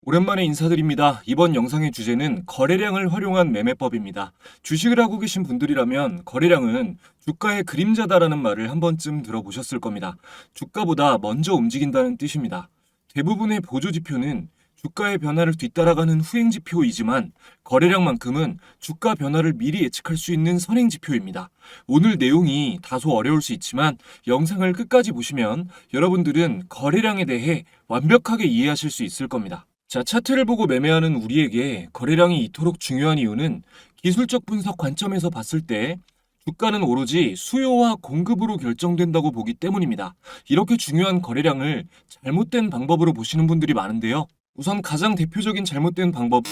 오랜만에 인사드립니다. 이번 영상의 주제는 거래량을 활용한 매매법입니다. 주식을 하고 계신 분들이라면 거래량은 주가의 그림자다라는 말을 한 번쯤 들어보셨을 겁니다. 주가보다 먼저 움직인다는 뜻입니다. 대부분의 보조지표는 주가의 변화를 뒤따라가는 후행지표이지만 거래량만큼은 주가 변화를 미리 예측할 수 있는 선행지표입니다. 오늘 내용이 다소 어려울 수 있지만 영상을 끝까지 보시면 여러분들은 거래량에 대해 완벽하게 이해하실 수 있을 겁니다. 자, 차트를 보고 매매하는 우리에게 거래량이 이토록 중요한 이유는 기술적 분석 관점에서 봤을 때 주가는 오로지 수요와 공급으로 결정된다고 보기 때문입니다. 이렇게 중요한 거래량을 잘못된 방법으로 보시는 분들이 많은데요. 우선 가장 대표적인 잘못된 방법은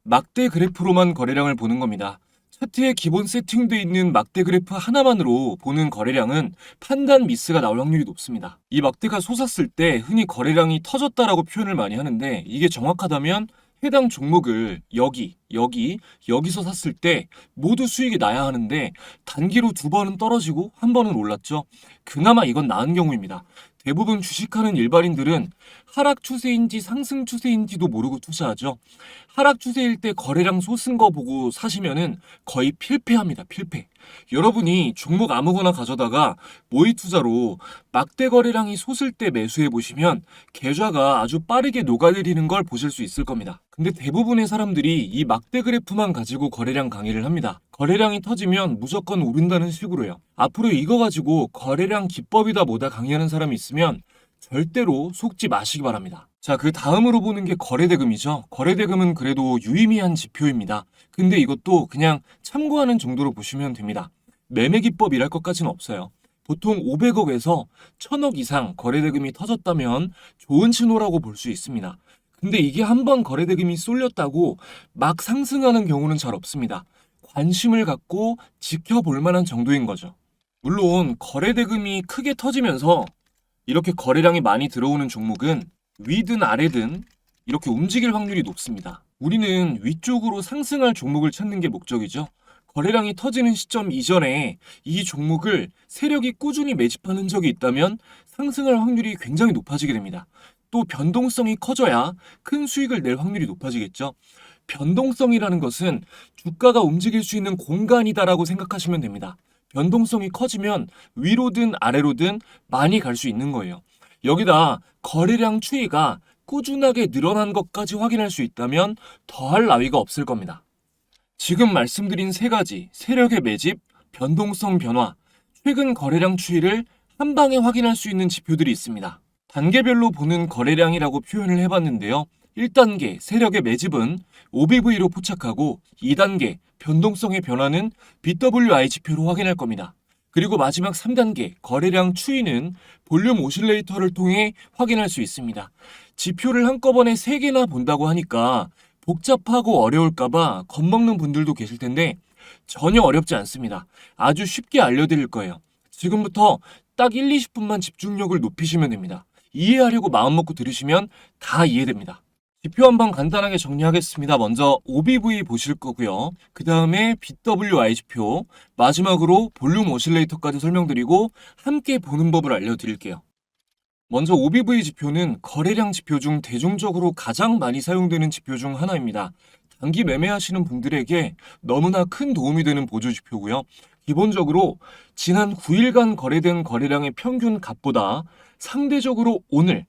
막대 그래프로만 거래량을 보는 겁니다. 차트에 기본 세팅되어 있는 막대 그래프 하나만으로 보는 거래량은 판단 미스가 나올 확률이 높습니다. 이 막대가 솟았을 때 흔히 거래량이 터졌다라고 표현을 많이 하는데 이게 정확하다면 해당 종목을 여기서 샀을 때 모두 수익이 나야 하는데 단기로 2번은 떨어지고 1번은 올랐죠. 그나마 이건 나은 경우입니다. 대부분 주식하는 일반인들은 하락 추세인지 상승 추세인지도 모르고 투자하죠. 하락 추세일 때 거래량 솟은 거 보고 사시면은 거의 필패합니다. 필패. 여러분이 종목 아무거나 가져다가 모의 투자로 막대 거래량이 솟을 때 매수해 보시면 계좌가 아주 빠르게 녹아내리는 걸 보실 수 있을 겁니다. 근데 대부분의 사람들이 이 막대 그래프만 가지고 거래량 강의를 합니다. 거래량이 터지면 무조건 오른다는 식으로요. 앞으로 이거 가지고 거래량 기법이다 뭐다 강의하는 사람이 있으면 절대로 속지 마시기 바랍니다. 자, 그 다음으로 보는 게 거래대금이죠. 거래대금은 그래도 유의미한 지표입니다. 근데 이것도 그냥 참고하는 정도로 보시면 됩니다. 매매 기법이랄 것까지는 없어요. 보통 500억에서 1000억 이상 거래대금이 터졌다면 좋은 신호라고 볼 수 있습니다. 근데 이게 한번 거래대금이 쏠렸다고 막 상승하는 경우는 잘 없습니다. 관심을 갖고 지켜볼 만한 정도인 거죠. 물론 거래대금이 크게 터지면서 이렇게 거래량이 많이 들어오는 종목은 위든 아래든 이렇게 움직일 확률이 높습니다. 우리는 위쪽으로 상승할 종목을 찾는 게 목적이죠. 거래량이 터지는 시점 이전에 이 종목을 세력이 꾸준히 매집하는 흔적이 있다면 상승할 확률이 굉장히 높아지게 됩니다. 또 변동성이 커져야 큰 수익을 낼 확률이 높아지겠죠. 변동성이라는 것은 주가가 움직일 수 있는 공간이다라고 생각하시면 됩니다. 변동성이 커지면 위로든 아래로든 많이 갈 수 있는 거예요. 여기다 거래량 추이가 꾸준하게 늘어난 것까지 확인할 수 있다면 더할 나위가 없을 겁니다. 지금 말씀드린 3가지, 세력의 매집, 변동성 변화, 최근 거래량 추이를 한 방에 확인할 수 있는 지표들이 있습니다. 단계별로 보는 거래량이라고 표현을 해봤는데요. 1단계 세력의 매집은 OBV로 포착하고 2단계 변동성의 변화는 BWI 지표로 확인할 겁니다. 그리고 마지막 3단계 거래량 추이는 볼륨 오실레이터를 통해 확인할 수 있습니다. 지표를 한꺼번에 3개나 본다고 하니까 복잡하고 어려울까봐 겁먹는 분들도 계실 텐데 전혀 어렵지 않습니다. 아주 쉽게 알려드릴 거예요. 지금부터 딱 1, 20분만 집중력을 높이시면 됩니다. 이해하려고 마음먹고 들으시면 다 이해됩니다. 지표 한번 간단하게 정리하겠습니다. 먼저 OBV 보실 거고요. 그 다음에 BWI 지표, 마지막으로 볼륨 오실레이터까지 설명드리고 함께 보는 법을 알려드릴게요. 먼저 OBV 지표는 거래량 지표 중 대중적으로 가장 많이 사용되는 지표 중 하나입니다. 단기 매매하시는 분들에게 너무나 큰 도움이 되는 보조 지표고요. 기본적으로 지난 9일간 거래된 거래량의 평균 값보다 상대적으로 오늘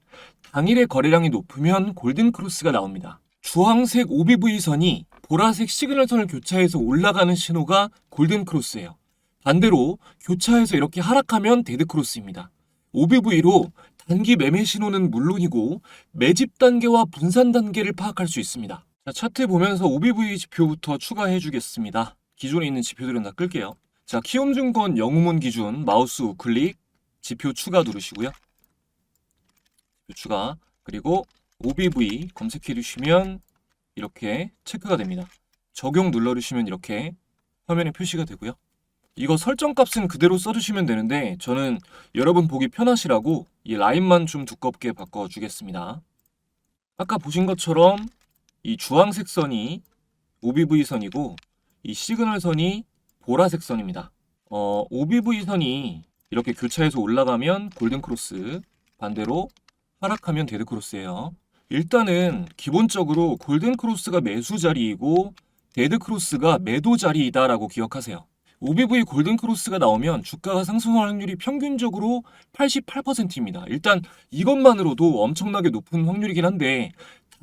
당일의 거래량이 높으면 골든크로스가 나옵니다. 주황색 OBV 선이 보라색 시그널선을 교차해서 올라가는 신호가 골든크로스예요. 반대로 교차해서 이렇게 하락하면 데드크로스입니다. OBV로 단기 매매 신호는 물론이고 매집 단계와 분산 단계를 파악할 수 있습니다. 자, 차트 보면서 OBV 지표부터 추가해 주겠습니다. 기존에 있는 지표들은 다 끌게요. 자, 키움증권 영웅문 기준 마우스 우클릭 지표 추가 누르시고요. 추가, 그리고 OBV 검색해 주시면 이렇게 체크가 됩니다. 적용 눌러주시면 이렇게 화면에 표시가 되고요. 이거 설정 값은 그대로 써주시면 되는데 저는 여러분 보기 편하시라고 이 라인만 좀 두껍게 바꿔주겠습니다. 아까 보신 것처럼 이 주황색 선이 OBV 선이고 이 시그널 선이 보라색 선입니다. OBV 선이 이렇게 교차해서 올라가면 골든크로스, 반대로 하락하면 데드크로스예요. 일단은 기본적으로 골든크로스가 매수 자리이고 데드크로스가 매도 자리이다라고 기억하세요. OBV 골든크로스가 나오면 주가가 상승할 확률이 평균적으로 88%입니다. 일단 이것만으로도 엄청나게 높은 확률이긴 한데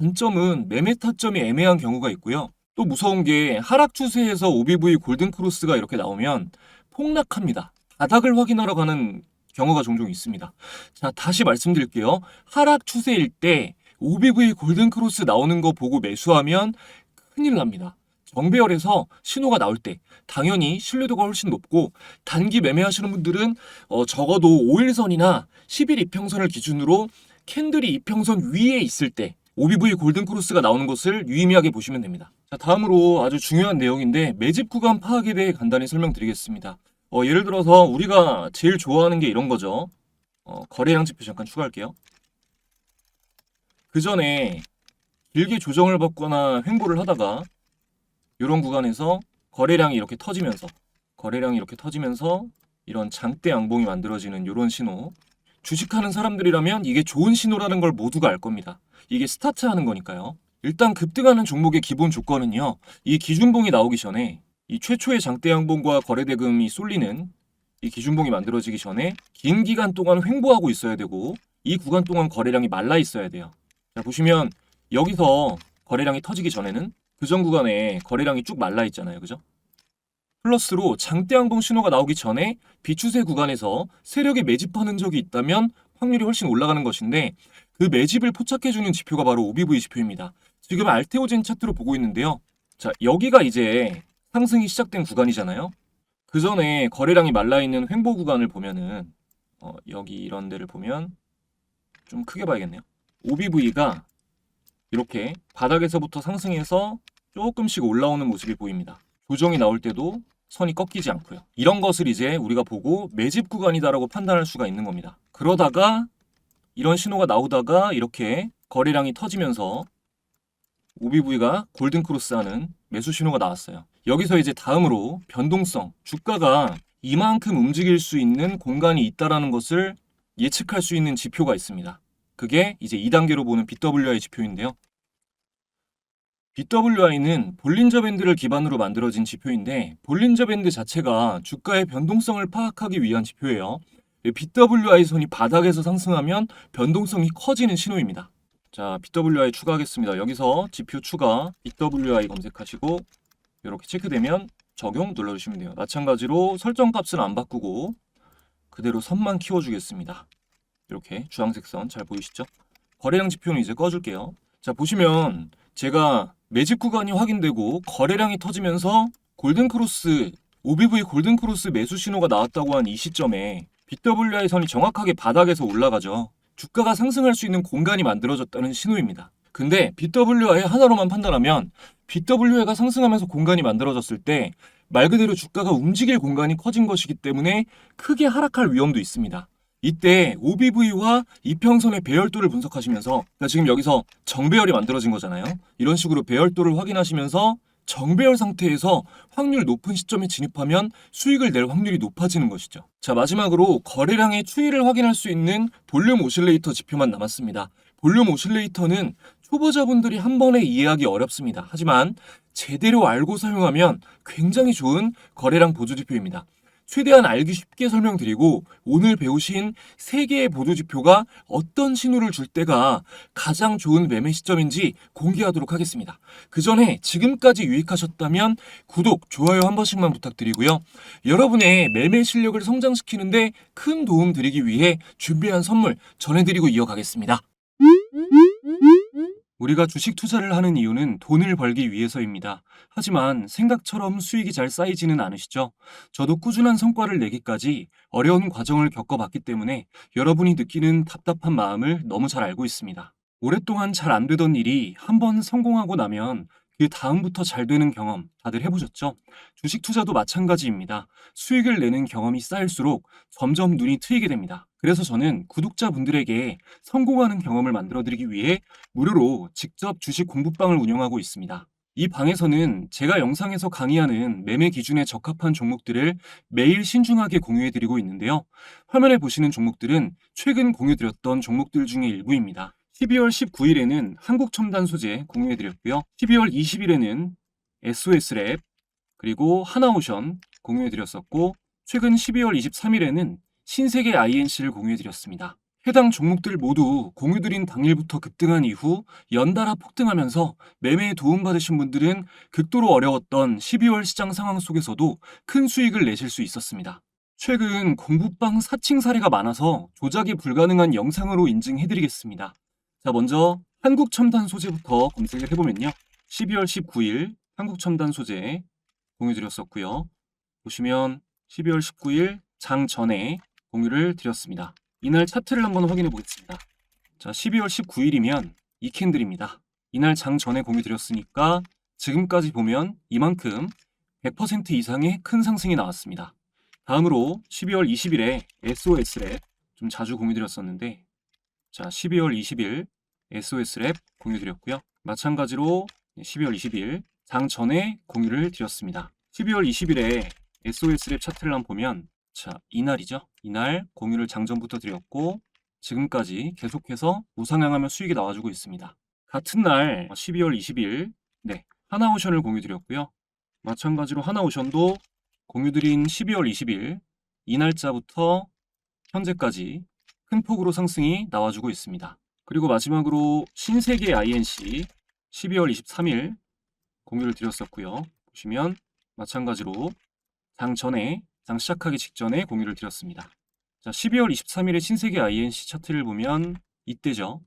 단점은 매매 타점이 애매한 경우가 있고요. 또 무서운 게 하락 추세에서 OBV 골든크로스가 이렇게 나오면 폭락합니다. 바닥을 확인하러 가는 경우가 종종 있습니다. 자, 다시 말씀드릴게요. 하락 추세일 때 OBV 골든크로스 나오는 거 보고 매수하면 큰일 납니다. 정배열에서 신호가 나올 때 당연히 신뢰도가 훨씬 높고 단기 매매하시는 분들은 적어도 5일선이나 10일 이평선을 기준으로 캔들이 이평선 위에 있을 때 OBV 골든크로스가 나오는 것을 유의미하게 보시면 됩니다. 자, 다음으로 아주 중요한 내용인데 매집 구간 파악에 대해 간단히 설명드리겠습니다. 예를 들어서 우리가 제일 좋아하는 게 이런 거죠. 거래량 지표 잠깐 추가할게요. 그 전에 길게 조정을 받거나 횡보를 하다가 이런 구간에서 거래량이 이렇게 터지면서 이런 장대 양봉이 만들어지는 이런 신호. 주식하는 사람들이라면 이게 좋은 신호라는 걸 모두가 알 겁니다. 이게 스타트 하는 거니까요. 일단 급등하는 종목의 기본 조건은요. 이 기준봉이 나오기 전에 이 최초의 장대 양봉과 거래대금이 쏠리는 이 기준봉이 만들어지기 전에 긴 기간 동안 횡보하고 있어야 되고 이 구간 동안 거래량이 말라 있어야 돼요. 자, 보시면 여기서 거래량이 터지기 전에는 그 전 구간에 거래량이 쭉 말라 있잖아요. 그죠? 플러스로 장대 양봉 신호가 나오기 전에 비추세 구간에서 세력이 매집하는 적이 있다면 확률이 훨씬 올라가는 것인데 그 매집을 포착해주는 지표가 바로 OBV 지표입니다. 지금 알테오젠 차트로 보고 있는데요. 자, 여기가 이제 상승이 시작된 구간이잖아요. 그 전에 거래량이 말라있는 횡보 구간을 보면은 여기 이런 데를 보면 좀 크게 봐야겠네요. OBV가 이렇게 바닥에서부터 상승해서 조금씩 올라오는 모습이 보입니다. 조정이 나올 때도 선이 꺾이지 않고요. 이런 것을 이제 우리가 보고 매집 구간이다라고 판단할 수가 있는 겁니다. 그러다가 이런 신호가 나오다가 이렇게 거래량이 터지면서 OBV가 골든크로스하는 매수 신호가 나왔어요. 여기서 이제 다음으로 변동성, 주가가 이만큼 움직일 수 있는 공간이 있다라는 것을 예측할 수 있는 지표가 있습니다. 그게 이제 2단계로 보는 BWI 지표인데요. BWI는 볼린저 밴드를 기반으로 만들어진 지표인데 볼린저 밴드 자체가 주가의 변동성을 파악하기 위한 지표예요. BWI 선이 바닥에서 상승하면 변동성이 커지는 신호입니다. 자, BWI 추가하겠습니다. 여기서 지표 추가, BWI 검색하시고 이렇게 체크되면 적용 눌러주시면 돼요. 마찬가지로 설정값은 안 바꾸고 그대로 선만 키워주겠습니다. 이렇게 주황색 선 잘 보이시죠? 거래량 지표는 이제 꺼줄게요. 자, 보시면 제가 매집 구간이 확인되고 거래량이 터지면서 골든크로스, OBV 골든크로스 매수 신호가 나왔다고 한 이 시점에 BWI 선이 정확하게 바닥에서 올라가죠. 주가가 상승할 수 있는 공간이 만들어졌다는 신호입니다. 근데 BWI 하나로만 판단하면 BWI가 상승하면서 공간이 만들어졌을 때 말 그대로 주가가 움직일 공간이 커진 것이기 때문에 크게 하락할 위험도 있습니다. 이때 OBV와 이평선의 배열도를 분석하시면서 그러니까 지금 여기서 정배열이 만들어진 거잖아요. 이런 식으로 배열도를 확인하시면서 정배열 상태에서 확률 높은 시점에 진입하면 수익을 낼 확률이 높아지는 것이죠. 자, 마지막으로 거래량의 추이를 확인할 수 있는 볼륨 오실레이터 지표만 남았습니다. 볼륨 오실레이터는 초보자분들이 한 번에 이해하기 어렵습니다. 하지만 제대로 알고 사용하면 굉장히 좋은 거래량 보조 지표입니다. 최대한 알기 쉽게 설명드리고 오늘 배우신 3개의 보조 지표가 어떤 신호를 줄 때가 가장 좋은 매매 시점인지 공개하도록 하겠습니다. 그 전에 지금까지 유익하셨다면 구독, 좋아요 한 번씩만 부탁드리고요. 여러분의 매매 실력을 성장시키는데 큰 도움 드리기 위해 준비한 선물 전해드리고 이어가겠습니다. 우리가 주식 투자를 하는 이유는 돈을 벌기 위해서입니다. 하지만 생각처럼 수익이 잘 쌓이지는 않으시죠? 저도 꾸준한 성과를 내기까지 어려운 과정을 겪어봤기 때문에 여러분이 느끼는 답답한 마음을 너무 잘 알고 있습니다. 오랫동안 잘 안 되던 일이 한번 성공하고 나면 그 다음부터 잘 되는 경험 다들 해보셨죠? 주식 투자도 마찬가지입니다. 수익을 내는 경험이 쌓일수록 점점 눈이 트이게 됩니다. 그래서 저는 구독자분들에게 성공하는 경험을 만들어드리기 위해 무료로 직접 주식 공부방을 운영하고 있습니다. 이 방에서는 제가 영상에서 강의하는 매매 기준에 적합한 종목들을 매일 신중하게 공유해드리고 있는데요. 화면에 보시는 종목들은 최근 공유드렸던 종목들 중에 일부입니다. 12월 19일에는 한국첨단 소재 공유해드렸고요. 12월 20일에는 SOS랩, 그리고 하나오션 공유해드렸었고, 최근 12월 23일에는 신세계 INC를 공유해드렸습니다. 해당 종목들 모두 공유드린 당일부터 급등한 이후 연달아 폭등하면서 매매에 도움받으신 분들은 극도로 어려웠던 12월 시장 상황 속에서도 큰 수익을 내실 수 있었습니다. 최근 공부방 사칭 사례가 많아서 조작이 불가능한 영상으로 인증해드리겠습니다. 자, 먼저 한국첨단 소재부터 검색을 해보면요. 12월 19일 한국첨단 소재 공유드렸었고요. 보시면 12월 19일 장 전에 공유를 드렸습니다. 이날 차트를 한번 확인해 보겠습니다. 자, 12월 19일이면 이 캔들입니다. 이날 장 전에 공유드렸으니까 지금까지 보면 이만큼 100% 이상의 큰 상승이 나왔습니다. 다음으로 12월 20일에 SOS랩 좀 자주 공유드렸었는데, 자, 12월 20일 SOS랩 공유드렸고요. 마찬가지로 12월 20일 장 전에 공유를 드렸습니다. 12월 20일에 SOS랩 차트를 한번 보면, 자, 이날이죠. 이날 공유를 장전부터 드렸고 지금까지 계속해서 우상향하며 수익이 나와주고 있습니다. 같은 날 12월 20일 하나오션을 공유드렸고요. 마찬가지로 하나오션도 공유드린 12월 20일 이 날짜부터 현재까지 큰 폭으로 상승이 나와주고 있습니다. 그리고 마지막으로 신세계 INC 12월 23일 공유를 드렸었고요. 보시면 마찬가지로 장 전에, 장 시작하기 직전에 공유를 드렸습니다. 자, 12월 23일에 신세계 INC 차트를 보면 이때죠.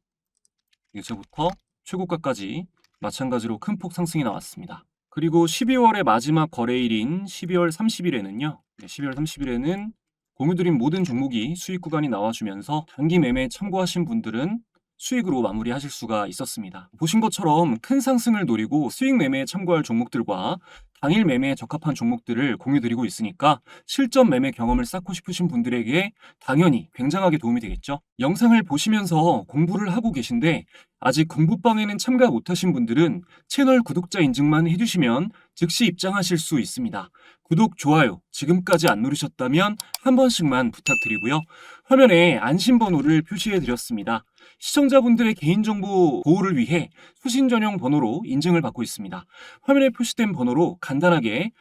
이제부터 최고가까지 마찬가지로 큰 폭 상승이 나왔습니다. 그리고 12월의 마지막 거래일인 12월 30일에는요. 12월 30일에는 공유드린 모든 종목이 수익 구간이 나와주면서 단기 매매에 참고하신 분들은 수익으로 마무리하실 수가 있었습니다. 보신 것처럼 큰 상승을 노리고 수익 매매에 참고할 종목들과 당일 매매에 적합한 종목들을 공유드리고 있으니까 실전 매매 경험을 쌓고 싶으신 분들에게 당연히 굉장하게 도움이 되겠죠. 영상을 보시면서 공부를 하고 계신데 아직 공부방에는 참가 못하신 분들은 채널 구독자 인증만 해주시면 즉시 입장하실 수 있습니다. 구독, 좋아요 지금까지 안 누르셨다면 한 번씩만 부탁드리고요. 화면에 안심번호를 표시해 드렸습니다. 시청자분들의 개인정보 보호를 위해 수신 전용 번호로 인증을 받고 있습니다. 화면에 표시된 번호로 간단하게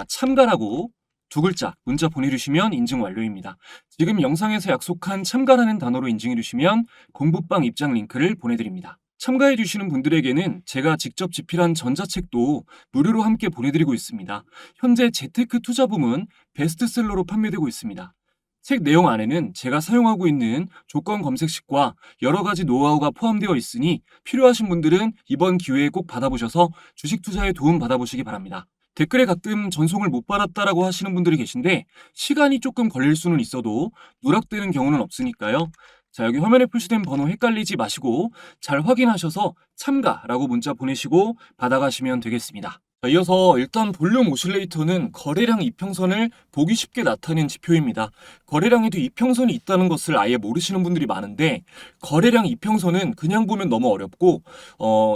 참가라고 두 글자 문자 보내주시면 인증 완료입니다. 지금 영상에서 약속한 참가라는 단어로 인증해주시면 공부방 입장 링크를 보내드립니다. 참가해주시는 분들에게는 제가 직접 집필한 전자책도 무료로 함께 보내드리고 있습니다. 현재 재테크 투자 부문 베스트셀러로 판매되고 있습니다. 책 내용 안에는 제가 사용하고 있는 조건 검색식과 여러 가지 노하우가 포함되어 있으니 필요하신 분들은 이번 기회에 꼭 받아보셔서 주식 투자에 도움 받아보시기 바랍니다. 댓글에 가끔 전송을 못 받았다라고 하시는 분들이 계신데 시간이 조금 걸릴 수는 있어도 누락되는 경우는 없으니까요. 자, 여기 화면에 표시된 번호 헷갈리지 마시고 잘 확인하셔서 참가라고 문자 보내시고 받아가시면 되겠습니다. 자, 이어서 일단 볼륨 오실레이터는 거래량 이평선을 보기 쉽게 나타낸 지표입니다. 거래량에도 이평선이 있다는 것을 아예 모르시는 분들이 많은데 거래량 이평선은 그냥 보면 너무 어렵고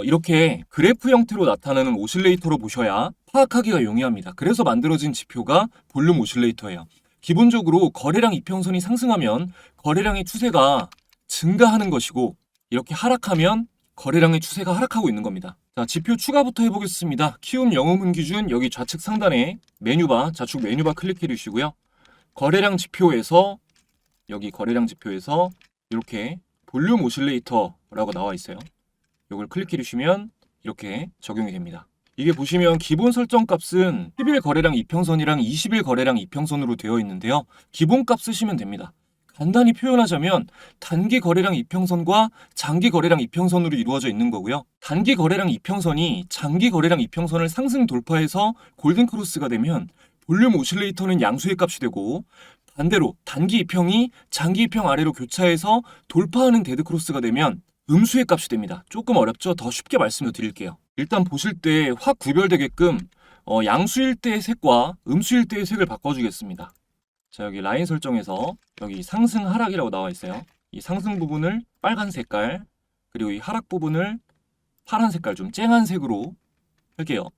이렇게 그래프 형태로 나타나는 오실레이터로 보셔야 파악하기가 용이합니다. 그래서 만들어진 지표가 볼륨 오실레이터예요. 기본적으로 거래량 이평선이 상승하면 거래량의 추세가 증가하는 것이고 이렇게 하락하면 거래량의 추세가 하락하고 있는 겁니다. 자, 지표 추가부터 해보겠습니다. 키움 영업은 기준 여기 좌측 상단에 메뉴바, 좌측 메뉴바 클릭해 주시고요. 거래량 지표에서 여기 거래량 지표에서 이렇게 볼륨 오실레이터라고 나와 있어요. 이걸 클릭해 주시면 이렇게 적용이 됩니다. 이게 보시면 기본 설정 값은 10일 거래량 이평선이랑 20일 거래량 이평선으로 되어 있는데요. 기본 값 쓰시면 됩니다. 간단히 표현하자면 단기 거래량 이평선과 장기 거래량 이평선으로 이루어져 있는 거고요. 단기 거래량 이평선이 장기 거래량 이평선을 상승 돌파해서 골든 크로스가 되면 볼륨 오실레이터는 양수의 값이 되고 반대로 단기 이평이 장기 이평 아래로 교차해서 돌파하는 데드 크로스가 되면 음수의 값이 됩니다. 조금 어렵죠? 더 쉽게 말씀을 드릴게요. 일단 보실 때 확 구별되게끔 양수일 때의 색과 음수일 때의 색을 바꿔주겠습니다. 자, 여기 라인 설정에서 여기 상승 하락이라고 나와 있어요. 이 상승 부분을 빨간 색깔, 그리고 이 하락 부분을 파란 색깔 좀 쨍한 색으로 할게요.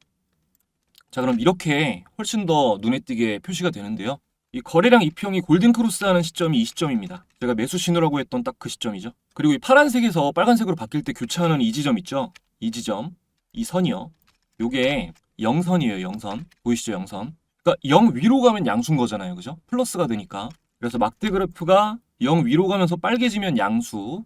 자, 그럼 이렇게 훨씬 더 눈에 띄게 표시가 되는데요. 이 거래량 이평이 골든크로스하는 시점이 이 시점입니다. 제가 매수 신호라고 했던 딱 그 시점이죠. 그리고 이 파란색에서 빨간색으로 바뀔 때 교차하는 이 지점 있죠? 이 지점, 이 선이요. 요게 영선이에요, 영선. 보이시죠, 영선? 그러니까 0 위로 가면 양수인 거잖아요, 그죠? 플러스가 되니까. 그래서 막대 그래프가 0 위로 가면서 빨개지면 양수,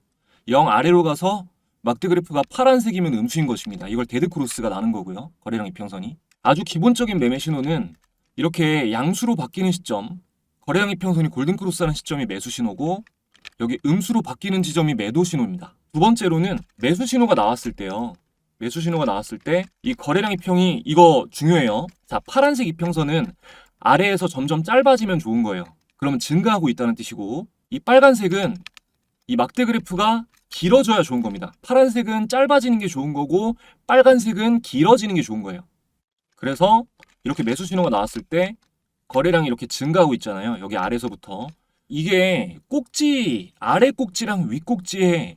0 아래로 가서 막대 그래프가 파란색이면 음수인 것입니다. 이걸 데드크로스가 나는 거고요. 거래량 이평선이. 아주 기본적인 매매 신호는 이렇게 양수로 바뀌는 시점, 거래량 이평선이 골든크로스하는 시점이 매수 신호고, 여기 음수로 바뀌는 지점이 매도 신호입니다. 두 번째로는 매수 신호가 나왔을 때요. 매수 신호가 나왔을 때 이 거래량 이평이 이거 중요해요. 자, 파란색 이평선은 아래에서 점점 짧아지면 좋은 거예요. 그러면 증가하고 있다는 뜻이고, 이 빨간색은 이 막대 그래프가 길어져야 좋은 겁니다. 파란색은 짧아지는 게 좋은 거고, 빨간색은 길어지는 게 좋은 거예요. 그래서 이렇게 매수 신호가 나왔을 때 거래량이 이렇게 증가하고 있잖아요. 여기 아래서부터. 이게 꼭지, 아래 꼭지랑 위 꼭지의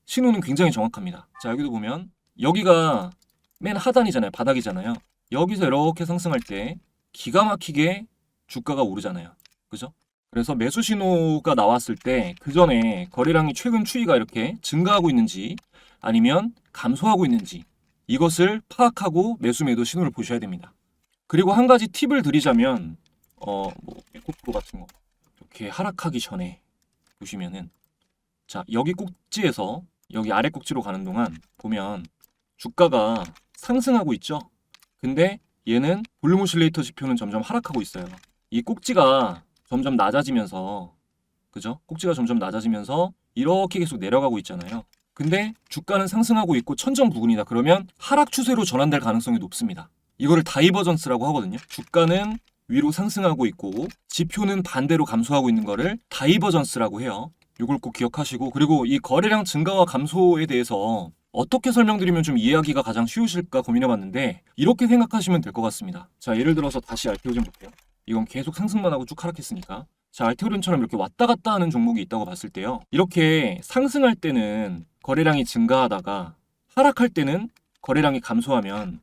신호는 굉장히 정확합니다. 자, 여기도 보면 여기가 맨 하단이잖아요. 바닥이잖아요. 여기서 이렇게 상승할 때 기가 막히게 주가가 오르잖아요. 그죠? 그래서 매수 신호가 나왔을 때 그 전에 거래량이 최근 추이가 이렇게 증가하고 있는지 아니면 감소하고 있는지 이것을 파악하고 매수 매도 신호를 보셔야 됩니다. 그리고 한 가지 팁을 드리자면 뭐 에코프로 같은 거 이렇게 하락하기 전에 보시면은 자, 여기 꼭지에서 여기 아래 꼭지로 가는 동안 보면 주가가 상승하고 있죠. 근데 얘는 볼륨 오실레이터 지표는 점점 하락하고 있어요. 이 꼭지가 점점 낮아지면서 그죠? 꼭지가 점점 낮아지면서 이렇게 계속 내려가고 있잖아요. 근데 주가는 상승하고 있고 천정부근이다. 그러면 하락 추세로 전환될 가능성이 높습니다. 이거를 다이버전스라고 하거든요. 주가는 위로 상승하고 있고 지표는 반대로 감소하고 있는 거를 다이버전스라고 해요. 이걸 꼭 기억하시고, 그리고 이 거래량 증가와 감소에 대해서 어떻게 설명드리면 좀 이해하기가 가장 쉬우실까 고민해봤는데 이렇게 생각하시면 될 것 같습니다. 자, 예를 들어서 다시 알테오 좀 볼게요. 이건 계속 상승만 하고 쭉 하락했으니까. 자, 알테오렌처럼 이렇게 왔다 갔다 하는 종목이 있다고 봤을 때요. 이렇게 상승할 때는 거래량이 증가하다가 하락할 때는 거래량이 감소하면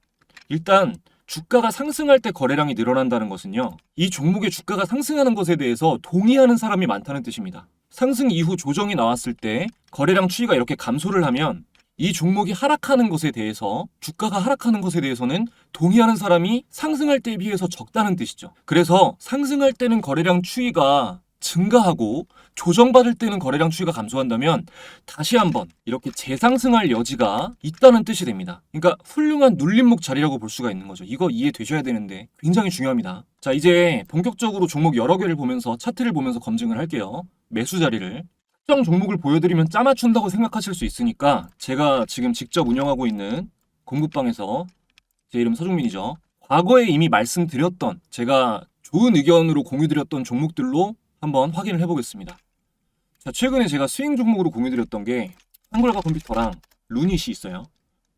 일단 주가가 상승할 때 거래량이 늘어난다는 것은요. 이 종목의 주가가 상승하는 것에 대해서 동의하는 사람이 많다는 뜻입니다. 상승 이후 조정이 나왔을 때 거래량 추이가 이렇게 감소를 하면 이 종목이 하락하는 것에 대해서 주가가 하락하는 것에 대해서는 동의하는 사람이 상승할 때에 비해서 적다는 뜻이죠. 그래서 상승할 때는 거래량 추이가 증가하고 조정받을 때는 거래량 추이가 감소한다면 다시 한번 이렇게 재상승할 여지가 있다는 뜻이 됩니다. 그러니까 훌륭한 눌림목 자리라고 볼 수가 있는 거죠. 이거 이해되셔야 되는데 굉장히 중요합니다. 자, 이제 본격적으로 종목 여러 개를 보면서 차트를 보면서 검증을 할게요. 매수 자리를. 특정 종목을 보여드리면 짜맞춘다고 생각하실 수 있으니까 제가 지금 직접 운영하고 있는 공급방에서 제 이름 서중민이죠. 과거에 이미 말씀드렸던 제가 좋은 의견으로 공유드렸던 종목들로 한번 확인을 해보겠습니다. 자, 최근에 제가 스윙 종목으로 공유드렸던 게 한글과 컴퓨터랑 루닛이 있어요.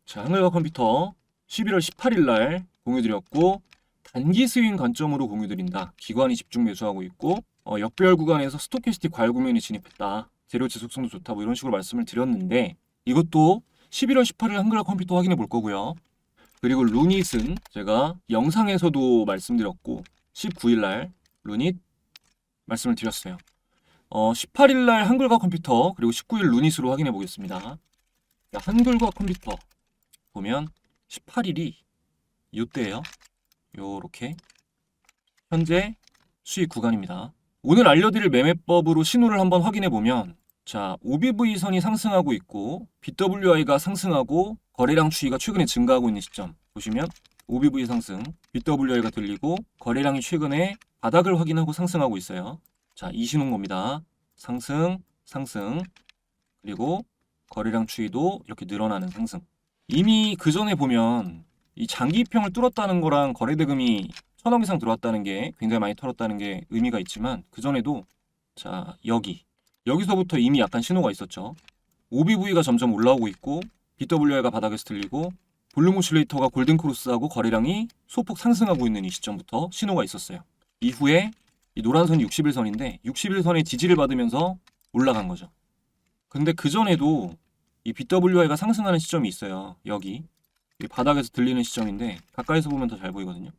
자, 한글과 컴퓨터 11월 18일 날 공유드렸고 단기 스윙 관점으로 공유드린다. 기관이 집중 매수하고 있고 역배열 구간에서 스토캐스틱 과열 국면에 진입했다. 재료 지속성도 좋다. 뭐 이런 식으로 말씀을 드렸는데 이것도 11월 18일 한글과 컴퓨터 확인해 볼 거고요. 그리고 루닛은 제가 영상에서도 말씀드렸고 19일 날 루닛 말씀을 드렸어요. 18일 날 한글과 컴퓨터 그리고 19일 루닛으로 확인해 보겠습니다. 한글과 컴퓨터 보면 18일이 이때예요. 요렇게 현재 수익 구간입니다. 오늘 알려드릴 매매법으로 신호를 한번 확인해 보면 자, OBV 선이 상승하고 있고 BWI가 상승하고 거래량 추이가 최근에 증가하고 있는 시점 보시면 OBV 상승, BWI가 들리고 거래량이 최근에 바닥을 확인하고 상승하고 있어요. 자, 이 신호인 겁니다. 상승, 상승, 그리고 거래량 추이도 이렇게 늘어나는 상승. 이미 그 전에 보면 이 장기 이평을 뚫었다는 거랑 거래대금이 1,000억 이상 들어왔다는 게 굉장히 많이 털었다는 게 의미가 있지만 그 전에도 자, 여기서부터 이미 약간 신호가 있었죠. OBV가 점점 올라오고 있고 BWI가 바닥에서 들리고 볼륨 오실레이터가 골든크로스하고 거래량이 소폭 상승하고 있는 이 시점부터 신호가 있었어요. 이후에 이 노란 선이 60일선인데 60일선의 지지를 받으면서 올라간 거죠. 근데 그 전에도 이 BWI가 상승하는 시점이 있어요. 여기 이 바닥에서 들리는 시점인데 가까이서 보면 더 잘 보이거든요.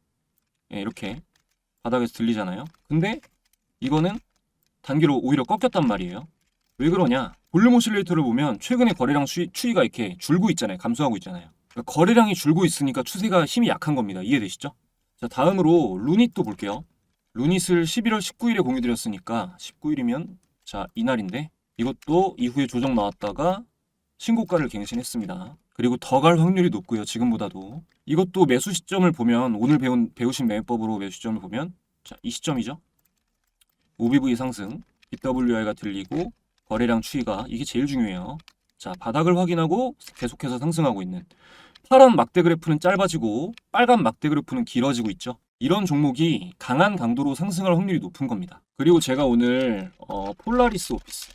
예, 이렇게 바닥에서 들리잖아요. 근데 이거는 단기로 오히려 꺾였단 말이에요. 왜 그러냐? 볼륨 오실레이터를 보면 최근에 거래량 추이가 이렇게 줄고 있잖아요. 감소하고 있잖아요. 그러니까 거래량이 줄고 있으니까 추세가 힘이 약한 겁니다. 이해되시죠? 자, 다음으로 루닛도 볼게요. 루닛을 11월 19일에 공유드렸으니까 19일이면 자, 이날인데 이것도 이후에 조정 나왔다가 신고가를 갱신했습니다. 그리고 더 갈 확률이 높고요. 지금보다도. 이것도 매수 시점을 보면 오늘 배우신 매매법으로 매수 시점을 보면 자, 이 시점이죠. OBV 상승, BWI가 들리고 거래량 추이가 이게 제일 중요해요. 자, 바닥을 확인하고 계속해서 상승하고 있는 파란 막대 그래프는 짧아지고 빨간 막대 그래프는 길어지고 있죠. 이런 종목이 강한 강도로 상승할 확률이 높은 겁니다. 그리고 제가 오늘 폴라리스 오피스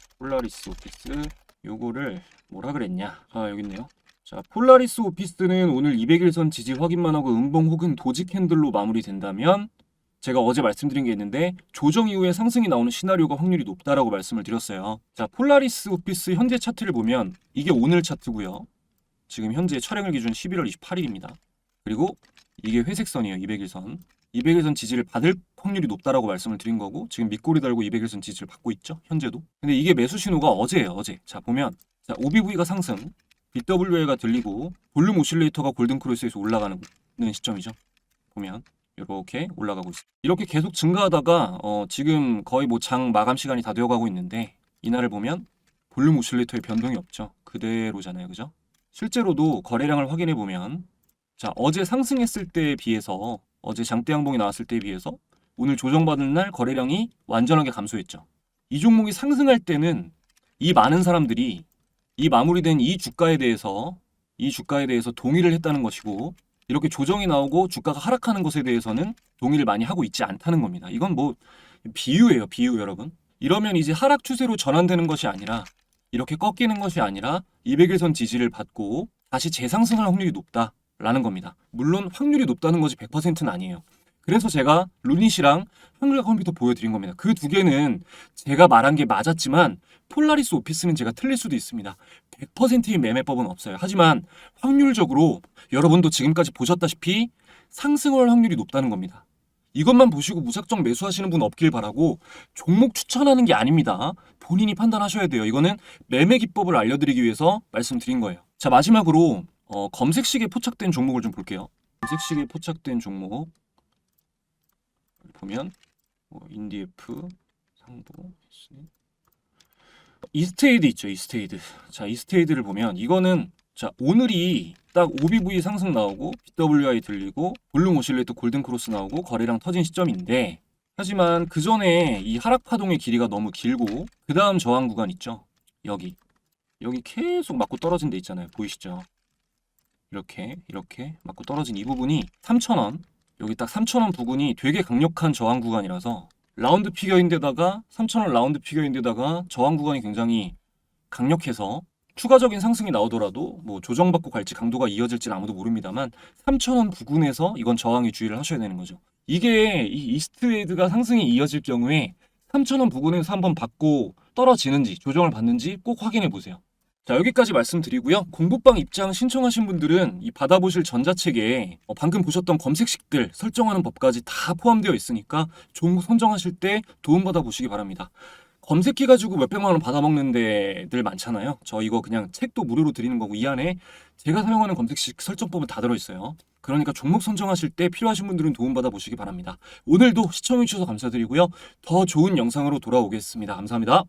요거를 뭐라 그랬냐? 아, 여기 있네요. 자, 폴라리스 오피스는 오늘 200일선 지지 확인만 하고 음봉 혹은 도지 캔들로 마무리된다면 제가 어제 말씀드린 게 있는데 조정 이후에 상승이 나오는 시나리오가 확률이 높다라고 말씀을 드렸어요. 자, 폴라리스 오피스 현재 차트를 보면 이게 오늘 차트고요. 지금 현재 촬영일 기준 11월 28일입니다. 그리고 이게 회색선이에요. 200일선. 200일선 지지를 받을 확률이 높다라고 말씀을 드린 거고 지금 밑꼬리 달고 200일선 지지를 받고 있죠. 현재도. 근데 이게 매수 신호가 어제예요. 어제. 자, 보면 자, OBV가 상승, BWL가 들리고 볼륨 오실레이터가 골든크로스에서 올라가는 시점이죠. 보면 이렇게 올라가고 있습니다. 이렇게 계속 증가하다가 지금 거의 뭐 장 마감 시간이 다 되어가고 있는데 이날을 보면 볼륨 오실레이터에 변동이 없죠. 그대로잖아요. 그죠? 실제로도 거래량을 확인해 보면 자, 어제 상승했을 때에 비해서 어제 장대 양봉이 나왔을 때에 비해서 오늘 조정받은 날 거래량이 완전하게 감소했죠. 이 종목이 상승할 때는 이 많은 사람들이 이 마무리된 이 주가에 대해서 동의를 했다는 것이고 이렇게 조정이 나오고 주가가 하락하는 것에 대해서는 동의를 많이 하고 있지 않다는 겁니다. 이건 뭐 비유예요. 비유 여러분. 이러면 이제 하락 추세로 전환되는 것이 아니라 이렇게 꺾이는 것이 아니라 200일선 지지를 받고 다시 재상승할 확률이 높다라는 겁니다. 물론 확률이 높다는 것이 100%는 아니에요. 그래서 제가 루닛이랑 한글과 컴퓨터 보여드린 겁니다. 그 두 개는 제가 말한 게 맞았지만 폴라리스 오피스는 제가 틀릴 수도 있습니다. 100%의 매매법은 없어요. 하지만 확률적으로 여러분도 지금까지 보셨다시피 상승할 확률이 높다는 겁니다. 이것만 보시고 무작정 매수하시는 분 없길 바라고 종목 추천하는 게 아닙니다. 본인이 판단하셔야 돼요. 이거는 매매 기법을 알려드리기 위해서 말씀드린 거예요. 자, 마지막으로 검색식에 포착된 종목을 좀 볼게요. 검색식에 포착된 종목 보면 인디에프, 상보, 이스테이드 있죠. 이스테이드. 자, 이스테이드를 보면 이거는 자, 오늘이 딱 OBV 상승 나오고 BWI 들리고 볼륨 오실레이터 골든크로스 나오고 거래량 터진 시점인데 하지만 그 전에 이 하락 파동의 길이가 너무 길고 그 다음 저항 구간 있죠. 여기 계속 맞고 떨어진 데 있잖아요. 보이시죠? 이렇게 맞고 떨어진 이 부분이 3,000원 여기 딱 3,000원 부근이 되게 강력한 저항 구간이라서 라운드 피겨인데다가 3,000원 라운드 피겨인데다가 저항 구간이 굉장히 강력해서 추가적인 상승이 나오더라도 뭐 조정받고 갈지 강도가 이어질지는 아무도 모릅니다만 3,000원 부근에서 이건 저항에 주의를 하셔야 되는 거죠. 이게 이 이스트웨이드가 상승이 이어질 경우에 3,000원 부근에서 한번 받고 떨어지는지 조정을 받는지 꼭 확인해 보세요. 자, 여기까지 말씀드리고요. 공부방 입장 신청하신 분들은 이 받아보실 전자책에 방금 보셨던 검색식들 설정하는 법까지 다 포함되어 있으니까 종목 선정하실 때 도움받아 보시기 바랍니다. 검색해 가지고 몇백만 원 받아먹는 데들 많잖아요. 저 이거 그냥 책도 무료로 드리는 거고 이 안에 제가 사용하는 검색식 설정법은 다 들어있어요. 그러니까 종목 선정하실 때 필요하신 분들은 도움받아 보시기 바랍니다. 오늘도 시청해 주셔서 감사드리고요. 더 좋은 영상으로 돌아오겠습니다. 감사합니다.